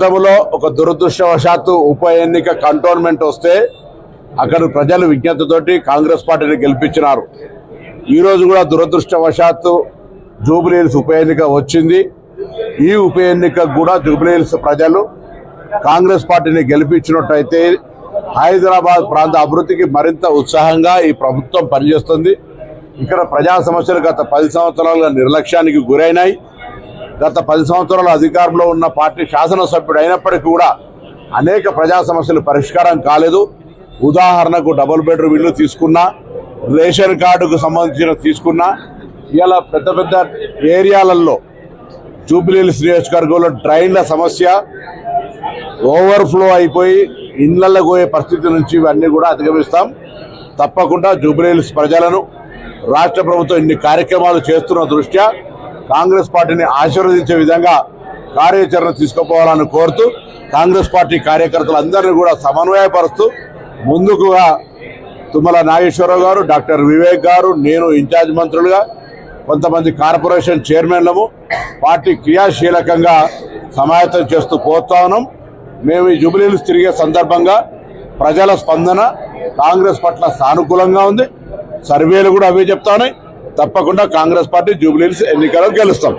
గతంలో ఒక దురదృష్టవశాత్తు ఉప ఎన్నిక కంటోన్మెంట్ వస్తే అక్కడ ప్రజలు విజ్ఞతతోటి కాంగ్రెస్ పార్టీని గెలిపించినారు. ఈరోజు కూడా దురదృష్టవశాత్తు జూబ్లీహిల్స్ ఉప ఎన్నిక వచ్చింది. ఈ ఉప ఎన్నిక కూడా జూబ్లీహిల్స్ ప్రజలు కాంగ్రెస్ పార్టీని గెలిపించినట్టయితే హైదరాబాద్ ప్రాంత అభివృద్ధికి మరింత ఉత్సాహంగా ఈ ప్రభుత్వం పనిచేస్తుంది. ఇక్కడ ప్రజా సమస్యలు గత 10 సంవత్సరాలుగా నిర్లక్ష్యానికి గురైనాయి. గత 10 సంవత్సరాల అధికారంలో ఉన్న పార్టీ శాసనసభ్యుడు అయినప్పటికీ కూడా అనేక ప్రజా సమస్యలు పరిష్కారం కాలేదు. ఉదాహరణకు డబుల్ బెడ్రూమ్ ఇల్లు తీసుకున్నా, రేషన్ కార్డుకు సంబంధించిన తీసుకున్నా, ఇలా పెద్ద పెద్ద ఏరియాలలో జూబ్లీహిల్స్ నియోజకవర్గంలో డ్రైన్ల సమస్య ఓవర్ఫ్లో అయిపోయి ఇళ్లలో పోయే పరిస్థితి నుంచి ఇవన్నీ కూడా అధిగమిస్తాం. తప్పకుండా జూబ్లీహిల్స్ ప్రజలను రాష్ట్ర ప్రభుత్వం ఇన్ని కార్యక్రమాలు చేస్తున్న దృష్ట్యా కాంగ్రెస్ పార్టీని ఆశీర్వదించే విధంగా కార్యాచరణ తీసుకుపోవాలని కోరుతూ కాంగ్రెస్ పార్టీ కార్యకర్తలందరినీ కూడా సమన్వయపరుస్తూ ముందుకుగా తుమ్మల నాగేశ్వరరావు గారు, డాక్టర్ వివేక్ గారు, నేను ఇన్ఛార్జ్ మంత్రులుగా, కొంతమంది కార్పొరేషన్ చైర్మన్లము పార్టీ క్రియాశీలకంగా సమాయత్తం చేస్తూ పోతా ఉన్నాం. మేము ఈ జూబ్లీహిల్స్ తిరిగే సందర్భంగా ప్రజల స్పందన కాంగ్రెస్ పట్ల సానుకూలంగా ఉంది. సర్వేలు కూడా అవే చెప్తా ఉన్నాయి. తప్పకుండా కాంగ్రెస్ పార్టీ జూబ్లీహిల్స్ ఎన్నికల్లో గెలుస్తాం.